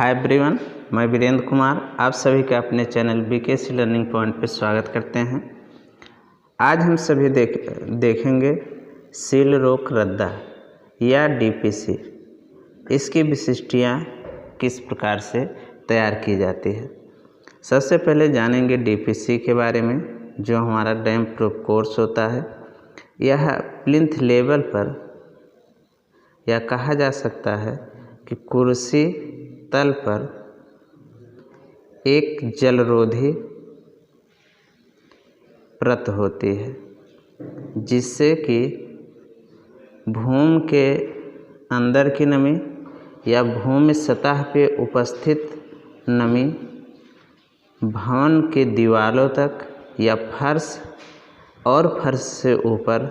Hi everyone, मैं वीरेंद्र कुमार आप सभी का अपने चैनल बीकेसी लर्निंग पॉइंट पर स्वागत करते हैं। आज हम सभी देखेंगे सील रोक रद्दा या डीपीसी। इसकी विशिष्टियाँ किस प्रकार से तैयार की जाती है। सबसे पहले जानेंगे डीपीसी के बारे में, जो हमारा डैम प्रूफ कोर्स होता है। यह प्लिंथ लेवल पर या कहा जा सकता है कि कुर्सी तल पर एक जलरोधी परत होती है, जिससे कि भूमि के अंदर की नमी या भूमि सतह पे उपस्थित नमी भवन के दीवारों तक या फर्श और फर्श से ऊपर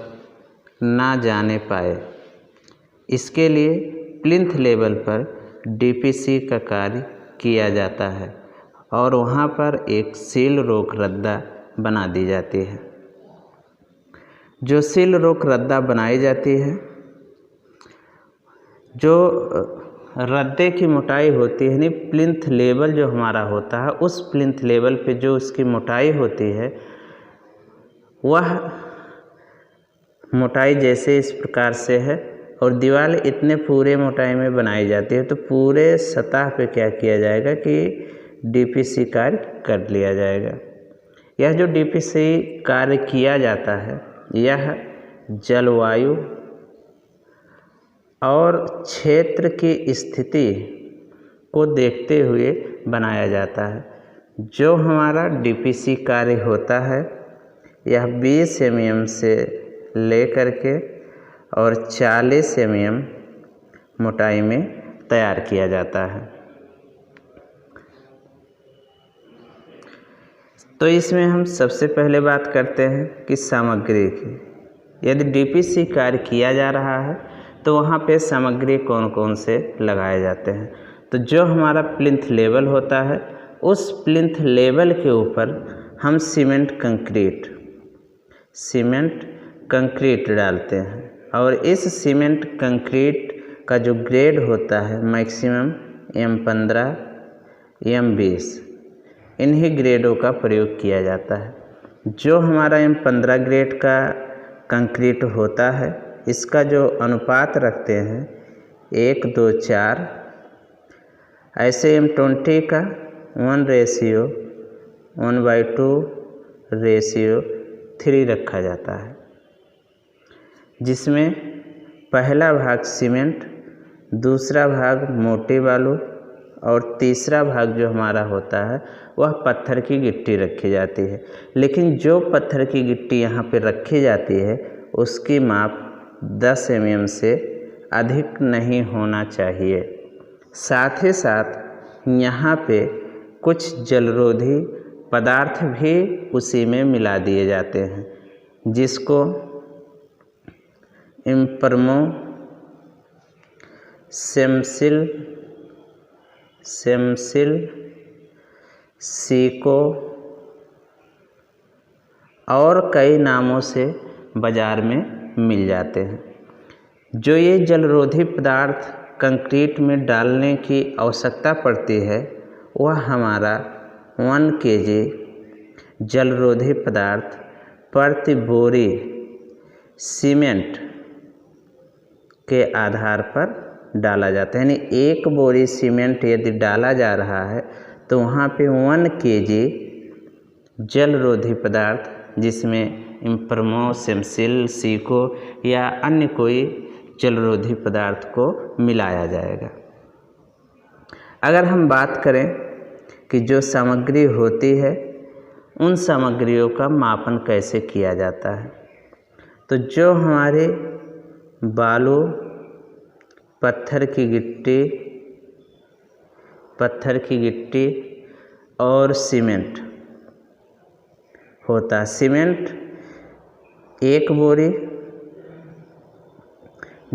ना जाने पाए। इसके लिए प्लिंथ लेवल पर डीपीसी का कार्य किया जाता है और वहाँ पर एक सील रोक रद्दा बना दी जाती है। जो सील रोक रद्दा बनाई जाती है, जो रद्दे की मोटाई होती है, यानी प्लिंथ लेवल जो हमारा होता है, उस प्लिंथ लेवल पे जो उसकी मोटाई होती है, वह मोटाई जैसे इस प्रकार से है और दीवार इतने पूरे मोटाई में बनाई जाती है, तो पूरे सतह पे क्या किया जाएगा कि डीपीसी कार्य कर लिया जाएगा। यह जो डीपीसी कार्य किया जाता है, यह जलवायु और क्षेत्र की स्थिति को देखते हुए बनाया जाता है। जो हमारा डीपीसी कार्य होता है, यह 20 mm से लेकर के और 40 mm मोटाई में तैयार किया जाता है। तो इसमें हम सबसे पहले बात करते हैं कि सामग्री की। यदि डीपीसी कार्य किया जा रहा है तो वहाँ पे सामग्री कौन कौन से लगाए जाते हैं। तो जो हमारा प्लिंथ लेवल होता है, उस प्लिंथ लेवल के ऊपर हम सीमेंट कंक्रीट डालते हैं और इस सीमेंट कंक्रीट का जो ग्रेड होता है, मैक्सिमम M15 M20, इन्हीं ग्रेडों का प्रयोग किया जाता है। जो हमारा M15 ग्रेड का कंक्रीट होता है, इसका जो अनुपात रखते हैं 1:2:4, ऐसे M20 का 1:1/2 रखा जाता है, जिसमें पहला भाग सीमेंट, दूसरा भाग मोटे बालू और तीसरा भाग जो हमारा होता है वह पत्थर की गिट्टी रखी जाती है। लेकिन जो पत्थर की गिट्टी यहाँ पे रखी जाती है, उसकी माप 10 mm से अधिक नहीं होना चाहिए। साथ ही साथ यहाँ पे कुछ जलरोधी पदार्थ भी उसी में मिला दिए जाते हैं, जिसको इम्परमो सेमसिल सीको और कई नामों से बाज़ार में मिल जाते हैं। जो ये जलरोधी पदार्थ कंक्रीट में डालने की आवश्यकता पड़ती है, वह हमारा 1 kg जलरोधी पदार्थ प्रति बोरी सीमेंट के आधार पर डाला जाता है। यानी 1 बोरी सीमेंट यदि डाला जा रहा है तो वहाँ पे 1 kg जलरोधी पदार्थ, जिसमें इम्परमो सेमसिल सीको या अन्य कोई जलरोधी पदार्थ को मिलाया जाएगा। अगर हम बात करें कि जो सामग्री होती है, उन सामग्रियों का मापन कैसे किया जाता है, तो जो हमारे बालू, पत्थर की गिट्टी और सीमेंट होता है। सीमेंट 1 बोरी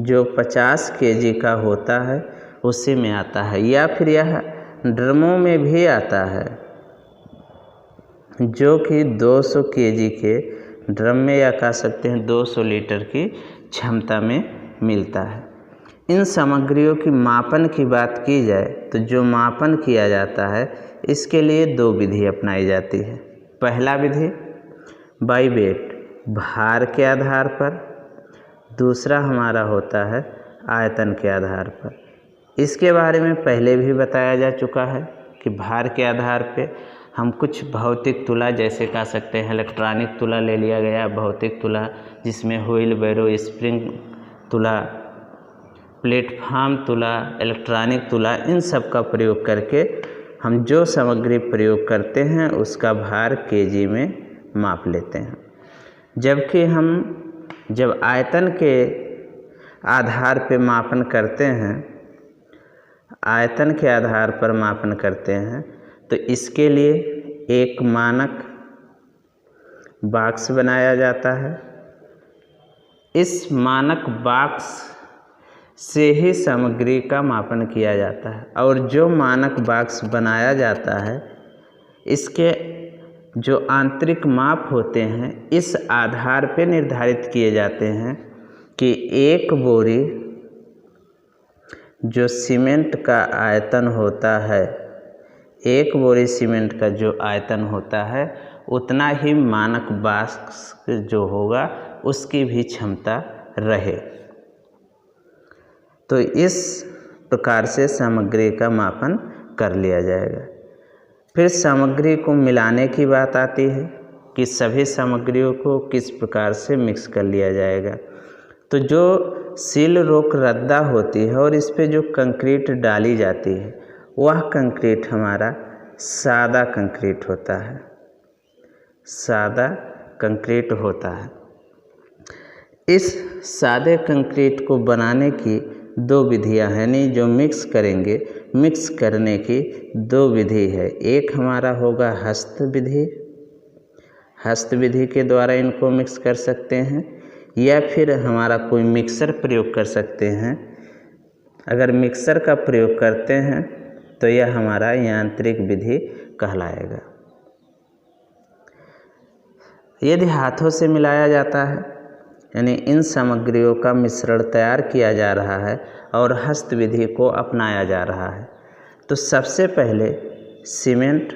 जो 50 kg का होता है, उसी में आता है, या फिर यह ड्रमों में भी आता है, जो कि 200 kg के ड्रम में, या कह सकते हैं 200 लीटर की क्षमता में मिलता है। इन सामग्रियों की मापन की बात की जाए तो जो मापन किया जाता है इसके लिए दो विधि अपनाई जाती है। पहला विधि बाई वेट, भार के आधार पर। दूसरा हमारा होता है आयतन के आधार पर। इसके बारे में पहले भी बताया जा चुका है कि भार के आधार पे हम कुछ भौतिक तुला, जैसे कह सकते हैं इलेक्ट्रॉनिक तुला ले लिया गया, भौतिक तुला जिसमें व्हील बैरो, स्प्रिंग तुला, प्लेटफॉर्म तुला, इलेक्ट्रॉनिक तुला, इन सब का प्रयोग करके हम जो सामग्री प्रयोग करते हैं उसका भार केजी में माप लेते हैं। जबकि हम जब आयतन के आधार पर मापन करते हैं, आयतन के आधार पर मापन करते हैं तो इसके लिए एक मानक बॉक्स बनाया जाता है। इस मानक बॉक्स से ही सामग्री का मापन किया जाता है और जो मानक बॉक्स बनाया जाता है इसके जो आंतरिक माप होते हैं इस आधार पर निर्धारित किए जाते हैं कि एक बोरी जो सीमेंट का आयतन होता है, एक बोरी सीमेंट का जो आयतन होता है उतना ही मानक बॉक्स जो होगा उसकी भी क्षमता रहे। तो इस प्रकार से सामग्री का मापन कर लिया जाएगा। फिर सामग्री को मिलाने की बात आती है कि सभी सामग्रियों को किस प्रकार से मिक्स कर लिया जाएगा। तो जो सील रोक रद्दा होती है और इस पे जो कंक्रीट डाली जाती है वह कंक्रीट हमारा सादा कंक्रीट होता है, सादा कंक्रीट होता है। इस सादे कंक्रीट को बनाने की दो विधियां हैं, यानी जो मिक्स करेंगे, मिक्स करने की दो विधि है। एक हमारा होगा हस्त विधि, हस्त विधि के द्वारा इनको मिक्स कर सकते हैं, या फिर हमारा कोई मिक्सर प्रयोग कर सकते हैं। अगर मिक्सर का प्रयोग करते हैं तो यह हमारा यांत्रिक विधि कहलाएगा। यदि हाथों से मिलाया जाता है, यानी इन सामग्रियों का मिश्रण तैयार किया जा रहा है और हस्त विधि को अपनाया जा रहा है, तो सबसे पहले सीमेंट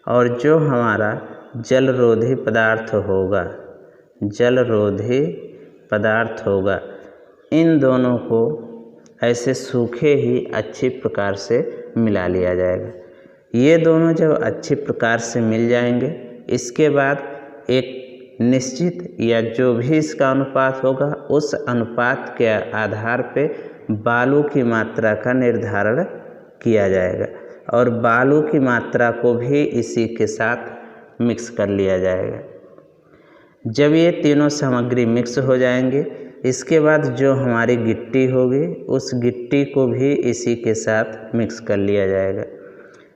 और जो हमारा जलरोधी पदार्थ होगा, जलरोधी पदार्थ होगा, इन दोनों को ऐसे सूखे ही अच्छी प्रकार से मिला लिया जाएगा। ये दोनों जब अच्छी प्रकार से मिल जाएंगे इसके बाद एक निश्चित या जो भी इसका अनुपात होगा उस अनुपात के आधार पे बालू की मात्रा का निर्धारण किया जाएगा और बालू की मात्रा को भी इसी के साथ मिक्स कर लिया जाएगा। जब ये तीनों सामग्री मिक्स हो जाएंगे इसके बाद जो हमारी गिट्टी होगी उस गिट्टी को भी इसी के साथ मिक्स कर लिया जाएगा।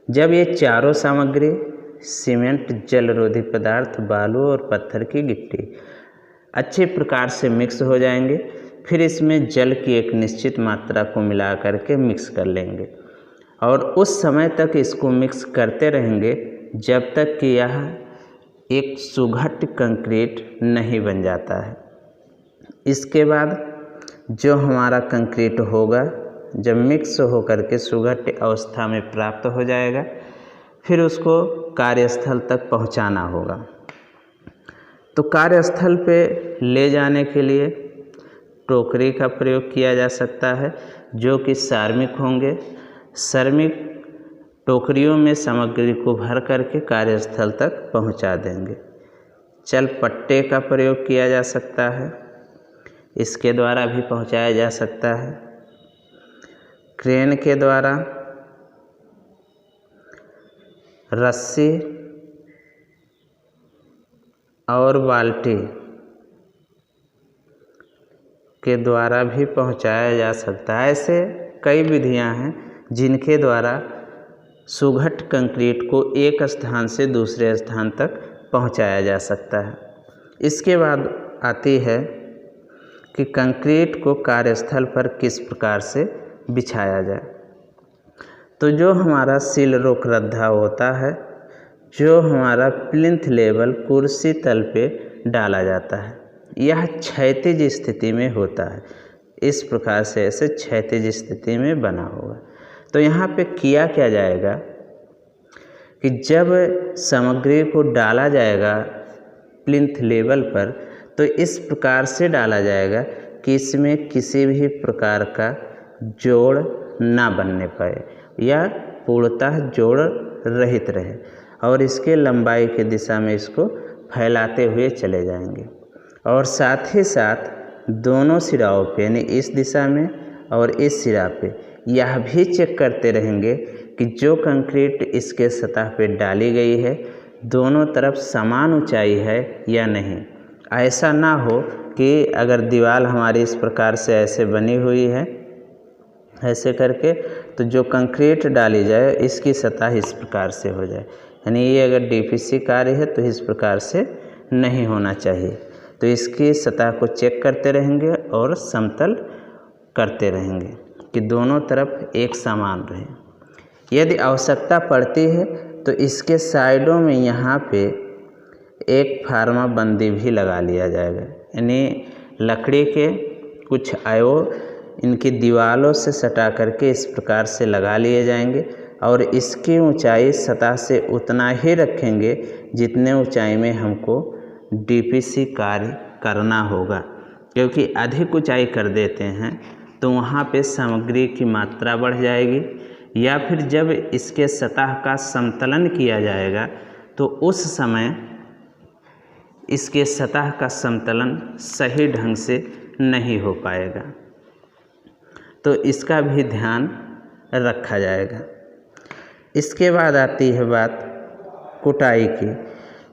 जब ये चारों सामग्री सीमेंट, जलरोधी पदार्थ, बालू और पत्थर की गिट्टी अच्छे प्रकार से मिक्स हो जाएंगे, फिर इसमें जल की एक निश्चित मात्रा को मिला करके मिक्स कर लेंगे और उस समय तक इसको मिक्स करते रहेंगे जब तक कि यह एक सुघट कंक्रीट नहीं बन जाता है। इसके बाद जो हमारा कंक्रीट होगा जब मिक्स होकर के सुघट अवस्था में प्राप्त हो जाएगा फिर उसको कार्यस्थल तक पहुंचाना होगा। तो कार्यस्थल पे ले जाने के लिए टोकरी का प्रयोग किया जा सकता है जो कि श्रमिक होंगे। श्रमिक टोकरियों में सामग्री को भर करके कार्यस्थल तक पहुंचा देंगे। चल पट्टे का प्रयोग किया जा सकता है, इसके द्वारा भी पहुंचाया जा सकता है। क्रेन के द्वारा, रस्सी और बाल्टी के द्वारा भी पहुंचाया जा सकता है। ऐसे कई विधियां हैं जिनके द्वारा सुघट कंक्रीट को एक स्थान से दूसरे स्थान तक पहुंचाया जा सकता है। इसके बाद आती है कि कंक्रीट को कार्यस्थल पर किस प्रकार से बिछाया जाए। तो जो हमारा सील रोक रद्दा होता है, जो हमारा प्लिंथ लेवल कुर्सी तल पे डाला जाता है, यह क्षैतिज स्थिति में होता है। इस प्रकार से ऐसे क्षैतिज स्थिति में बना होगा। तो यहाँ पे किया क्या जाएगा कि जब सामग्री को डाला जाएगा प्लिंथ लेवल पर तो इस प्रकार से डाला जाएगा कि इसमें किसी भी प्रकार का जोड़ ना बनने पाए या पूर्णतः जोड़ रहित रहे और इसके लंबाई की दिशा में इसको फैलाते हुए चले जाएंगे। और साथ ही साथ दोनों सिराओं पे यानी इस दिशा में और इस सिरा पे यह भी चेक करते रहेंगे कि जो कंक्रीट इसके सतह पे डाली गई है दोनों तरफ समान ऊंचाई है या नहीं। ऐसा ना हो कि अगर दीवार हमारी इस प्रकार से ऐसे बनी हुई है ऐसे करके तो जो कंक्रीट डाली जाए इसकी सतह इस प्रकार से हो जाए, यानी ये अगर डीपीसी कार्य है तो इस प्रकार से नहीं होना चाहिए। तो इसकी सतह को चेक करते रहेंगे और समतल करते रहेंगे कि दोनों तरफ एक समान रहे। यदि आवश्यकता पड़ती है तो इसके साइडों में यहाँ पे एक फार्मा बंदी भी लगा लिया जाएगा, यानी लकड़ी के कुछ आयो इनकी दीवारों से सटा करके इस प्रकार से लगा लिए जाएंगे और इसकी ऊंचाई सतह से उतना ही रखेंगे जितने ऊंचाई में हमको डीपीसी कार्य करना होगा, क्योंकि अधिक ऊंचाई कर देते हैं तो वहाँ पे सामग्री की मात्रा बढ़ जाएगी या फिर जब इसके सतह का समतलन किया जाएगा तो उस समय इसके सतह का समतलन सही ढंग से नहीं हो पाएगा। तो इसका भी ध्यान रखा जाएगा। इसके बाद आती है बात कुटाई की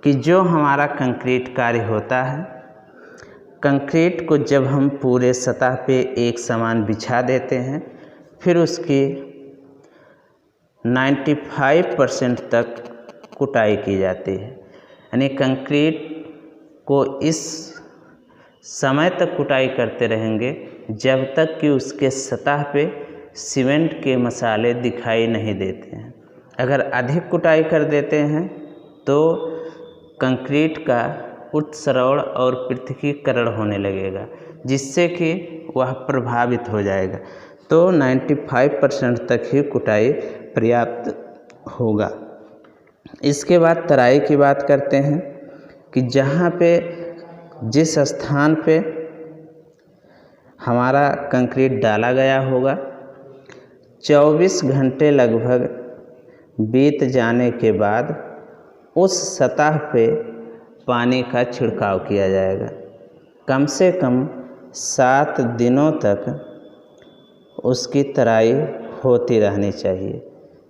कि जो हमारा कंक्रीट कार्य होता है, कंक्रीट को जब हम पूरे सतह पे एक समान बिछा देते हैं फिर उसकी 95% तक कुटाई की जाती है, यानी कंक्रीट को इस समय तक कुटाई करते रहेंगे जब तक कि उसके सतह पे सीमेंट के मसाले दिखाई नहीं देते हैं। अगर अधिक कुटाई कर देते हैं तो कंक्रीट का उत्सरण और पृथकीकरण होने लगेगा जिससे कि वह प्रभावित हो जाएगा। तो 95% तक ही कुटाई पर्याप्त होगा। इसके बाद तराई की बात करते हैं कि जहाँ पे जिस स्थान पे हमारा कंक्रीट डाला गया होगा 24 घंटे लगभग बीत जाने के बाद उस सतह पे पानी का छिड़काव किया जाएगा। कम से कम 7 दिनों तक उसकी तराई होती रहनी चाहिए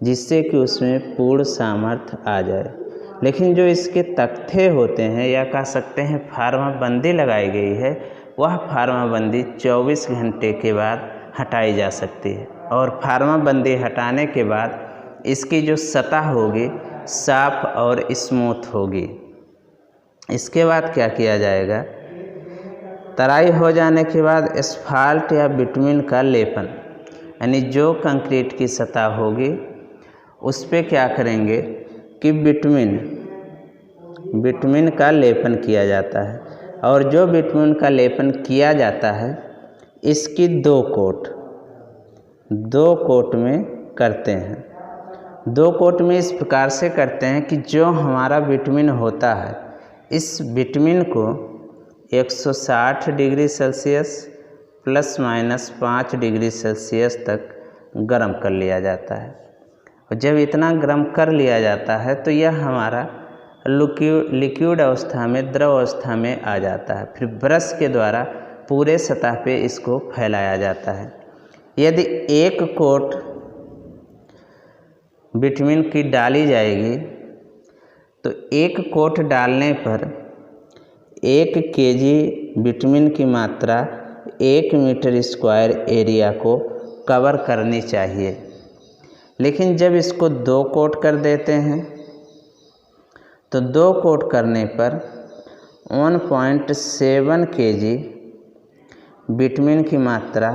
जिससे कि उसमें पूर्ण सामर्थ्य आ जाए। लेकिन जो इसके तख्ते होते हैं या कह सकते हैं फार्मा बंदी लगाई गई है वह फार्मा बंदी 24 घंटे के बाद हटाई जा सकती है और फार्मा बंदी हटाने के बाद इसकी जो सतह होगी साफ और स्मूथ होगी। इसके बाद क्या किया जाएगा, तराई हो जाने के बाद एस्फाल्ट या बिटुमिन का लेपन, यानी जो कंक्रीट की सतह होगी उस पे क्या करेंगे कि बिटुमिन का लेपन किया जाता है। और जो बिटुमिन का लेपन किया जाता है इसकी 2 कोट में करते हैं। 2 कोट में इस प्रकार से करते हैं कि जो हमारा बिटुमिन होता है इस बिटुमिन को 160 डिग्री सेल्सियस ±5 डिग्री सेल्सियस तक गर्म कर लिया जाता है। और जब इतना गर्म कर लिया जाता है तो यह हमारा लिक्विड अवस्था में द्रव अवस्था में आ जाता है। फिर ब्रश के द्वारा पूरे सतह पे इसको फैलाया जाता है। यदि 1 कोट बिटुमिन की डाली जाएगी तो 1 कोट डालने पर 1 केजी बिटुमिन की मात्रा 1 मीटर स्क्वायर एरिया को कवर करनी चाहिए। लेकिन जब इसको 2 कोट कर देते हैं तो 2 कोट करने पर 1.7 केजी बिटुमिन की मात्रा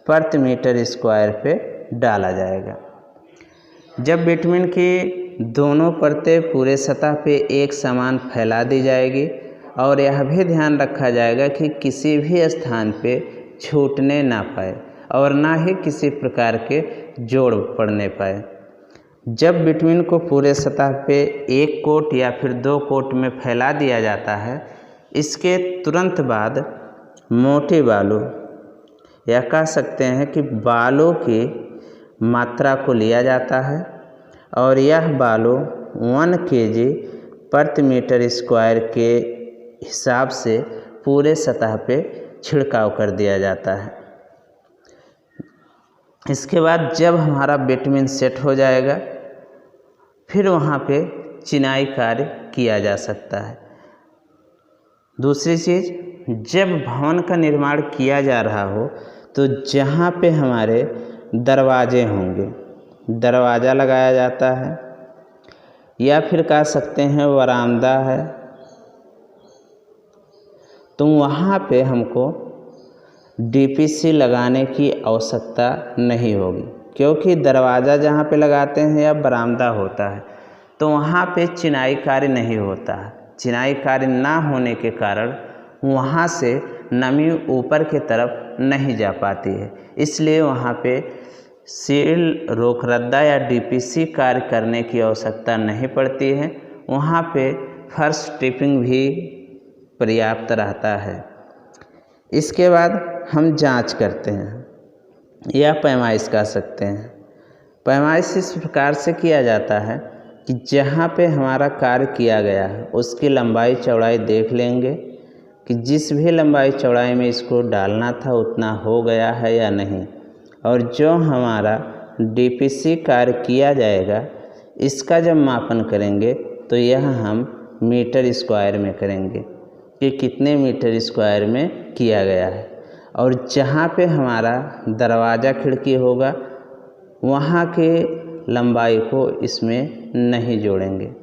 प्रति मीटर स्क्वायर पे डाला जाएगा। जब बिटुमिन की दोनों परतें पूरे सतह पे एक समान फैला दी जाएगी और यह भी ध्यान रखा जाएगा कि किसी भी स्थान पे छूटने ना पाए और ना ही किसी प्रकार के जोड़ पड़ने पाए। जब बिटुमिन को पूरे सतह पे एक कोट या फिर 2 कोट में फैला दिया जाता है, इसके तुरंत बाद मोटे बालों या कह सकते हैं कि बालों की मात्रा को लिया जाता है और यह बालों 1 kg प्रति मीटर स्क्वायर के हिसाब से पूरे सतह पे छिड़काव कर दिया जाता है। इसके बाद जब हमारा बिटुमिन सेट हो जाएगा, फिर वहाँ पे चिनाई कार्य किया जा सकता है। दूसरी चीज़, जब भवन का निर्माण किया जा रहा हो तो जहाँ पे हमारे दरवाजे होंगे, दरवाज़ा लगाया जाता है या फिर कह सकते हैं वरांदा है, तो वहाँ पे हमको डीपीसी लगाने की आवश्यकता नहीं होगी, क्योंकि दरवाज़ा जहाँ पे लगाते हैं या बरामदा होता है तो वहाँ पे चिनाई कार्य नहीं होता है। चिनाई कार्य ना होने के कारण वहाँ से नमी ऊपर की तरफ नहीं जा पाती है, इसलिए वहाँ पे सील रोकरद्दा या डीपीसी कार्य करने की आवश्यकता नहीं पड़ती है। वहाँ पे फर्श टिपिंग भी पर्याप्त रहता है। इसके बाद हम जांच करते हैं या पैमाइश कर सकते हैं। पैमाइश इस प्रकार से किया जाता है कि जहाँ पे हमारा कार्य किया गया है उसकी लंबाई चौड़ाई देख लेंगे कि जिस भी लंबाई चौड़ाई में इसको डालना था उतना हो गया है या नहीं, और जो हमारा डीपीसी कार्य किया जाएगा इसका जब मापन करेंगे तो यह हम मीटर स्क्वायर में करेंगे कि कितने मीटर स्क्वायर में किया गया है, और जहाँ पे हमारा दरवाज़ा खिड़की होगा वहाँ के लंबाई को इसमें नहीं जोड़ेंगे।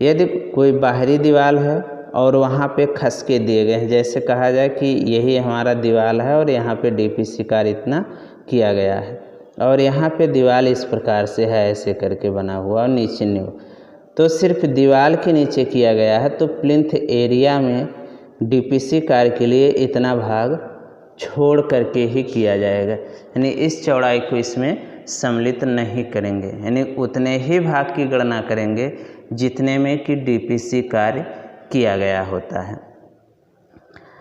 यदि कोई बाहरी दीवार है और वहाँ पे खसके दिए गए हैं, जैसे कहा जाए कि यही हमारा दीवार है और यहाँ पे डीपीसी कार्य इतना किया गया है और यहाँ पे दीवार इस प्रकार से है, ऐसे करके बना हुआ और नीचे नहीं, तो सिर्फ दीवार के नीचे किया गया है तो प्लिंथ एरिया में डीपीसी कार्य के लिए इतना भाग छोड़ करके ही किया जाएगा, यानी इस चौड़ाई को इसमें सम्मिलित नहीं करेंगे, यानी उतने ही भाग की गणना करेंगे जितने में कि डीपीसी कार्य किया गया होता है।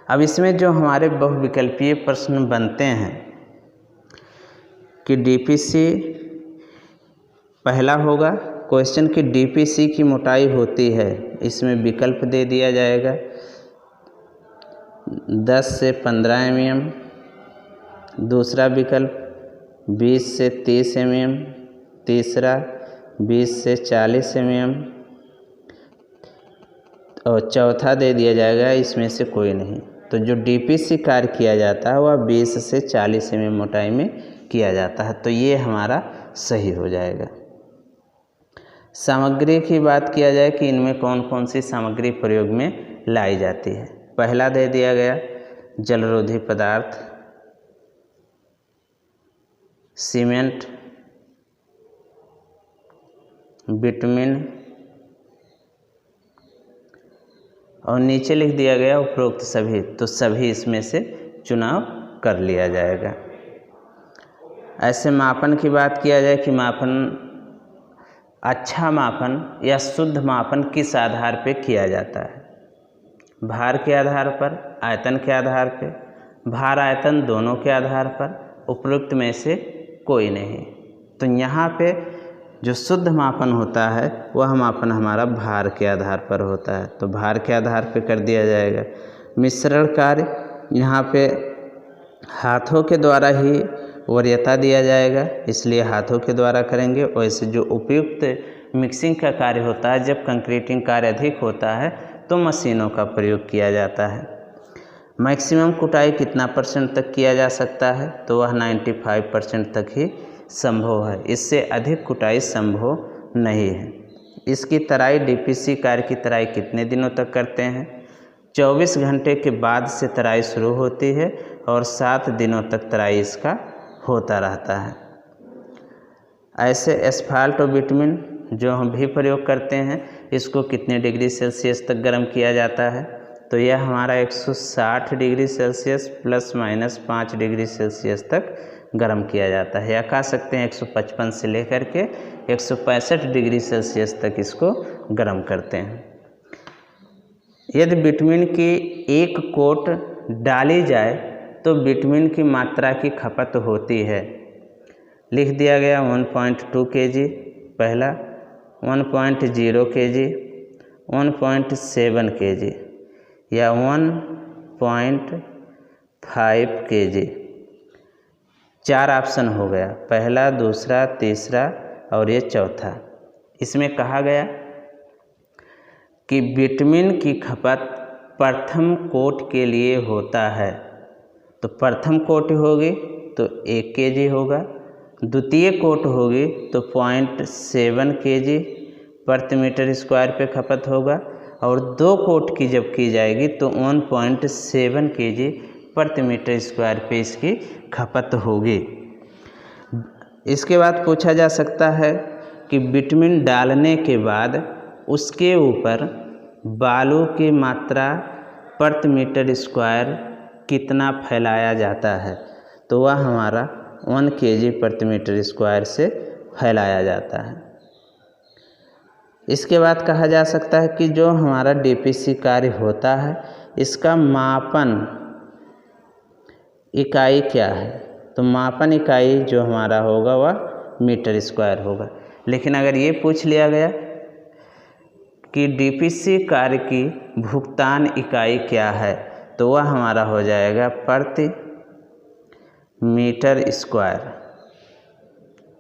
अब इसमें जो हमारे बहुविकल्पीय प्रश्न बनते हैं कि डीपीसी, पहला होगा क्वेश्चन की डीपीसी की मोटाई होती है, इसमें विकल्प दे दिया जाएगा 10 से 15 mm, दूसरा विकल्प 20 से 30 mm, तीसरा 20 से 40 mm और चौथा दे दिया जाएगा इसमें से कोई नहीं। तो जो डीपीसी कार्य किया जाता है वह 20 से 40 mm मोटाई में किया जाता है, तो ये हमारा सही हो जाएगा। सामग्री की बात किया जाए कि इनमें कौन कौन सी सामग्री प्रयोग में लाई जाती है। पहला दे दिया गया जलरोधी पदार्थ, सीमेंट, बिटुमिन, और नीचे लिख दिया गया उपरोक्त सभी, तो सभी इसमें से चुनाव कर लिया जाएगा। ऐसे मापन की बात किया जाए कि मापन, अच्छा मापन या शुद्ध मापन किस आधार पे किया जाता है? भार के आधार पर, आयतन के आधार पे, भार आयतन दोनों के आधार पर, उपरोक्त में से कोई नहीं। तो यहाँ पे जो शुद्ध मापन होता है वह मापन हमारा भार के आधार पर होता है, तो भार के आधार पे कर दिया जाएगा। मिश्रण कार्य, यहाँ पे हाथों के द्वारा ही वरीयता दिया जाएगा, इसलिए हाथों के द्वारा करेंगे। वैसे जो उपयुक्त मिक्सिंग का कार्य होता है, जब कंक्रीटिंग कार्य अधिक होता है तो मशीनों का प्रयोग किया जाता है। मैक्सिमम कुटाई कितना % तक किया जा सकता है? तो वह 95% तक ही संभव है, इससे अधिक कुटाई संभव नहीं है। इसकी तराई डीपीसी कार्य की तराई कितने दिनों तक करते हैं? 24 घंटे के बाद से तराई शुरू होती है और 7 दिनों तक तराई इसका होता रहता है। ऐसे एस्फाल्ट और बिटुमिन जो हम भी प्रयोग करते हैं, इसको कितने डिग्री सेल्सियस तक गर्म किया जाता है? तो यह हमारा 160 degree Celsius plus minus 5 degree Celsius तक गर्म किया जाता है, या कह सकते हैं 155 से लेकर के 165 डिग्री सेल्सियस तक इसको गर्म करते हैं। यदि विटामिन की एक कोट डाली जाए तो विटामिन की मात्रा की खपत होती है। लिख दिया गया 1.2 kg पहला, 1.0 kg, 1.7 kg या 1.5 kg। 4 ऑप्शन हो गया, पहला, दूसरा, तीसरा और ये चौथा। इसमें कहा गया कि विटामिन की खपत प्रथम कोट के लिए होता है, तो प्रथम कोट होगी तो 1 kg होगा, द्वितीय कोट होगी तो 0.7 kg प्रति मीटर स्क्वायर पे खपत होगा, और 2 कोट की जब की जाएगी तो 1.7 kg प्रति मीटर स्क्वायर पे इसकी खपत होगी। इसके बाद पूछा जा सकता है कि विटामिन डालने के बाद उसके ऊपर बालू की मात्रा प्रति मीटर स्क्वायर कितना फैलाया जाता है, तो वह हमारा 1 kg प्रति मीटर स्क्वायर से फैलाया जाता है। इसके बाद कहा जा सकता है कि जो हमारा डीपीसी कार्य होता है इसका मापन इकाई क्या है, तो मापन इकाई जो हमारा होगा वह मीटर स्क्वायर होगा। लेकिन अगर ये पूछ लिया गया कि डीपीसी कार्य की भुगतान इकाई क्या है, तो वह हमारा हो जाएगा प्रति मीटर स्क्वायर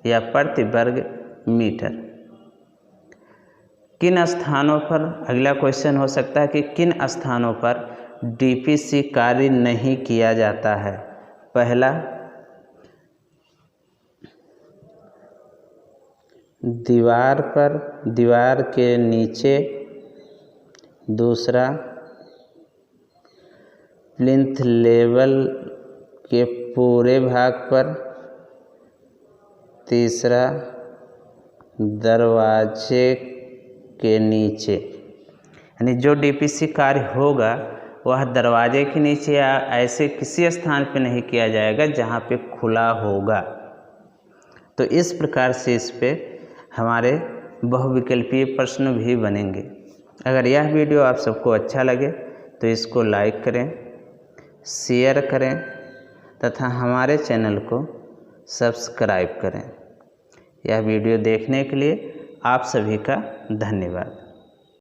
या प्रति वर्ग मीटर। किन स्थानों पर, अगला क्वेश्चन हो सकता है कि किन स्थानों पर डीपीसी कार्य नहीं किया जाता है। पहला, दीवार पर, दीवार के नीचे, दूसरा प्लिंथ लेवल के पूरे भाग पर, तीसरा दरवाजे के नीचे, यानी जो डीपीसी कार्य होगा वह दरवाजे के नीचे या ऐसे किसी स्थान पर नहीं किया जाएगा जहाँ पे खुला होगा। तो इस प्रकार से इस पे हमारे बहुविकल्पीय प्रश्न भी बनेंगे। अगर यह वीडियो आप सबको अच्छा लगे तो इसको लाइक करें, शेयर करें तथा हमारे चैनल को सब्सक्राइब करें। यह वीडियो देखने के लिए आप सभी का धन्यवाद।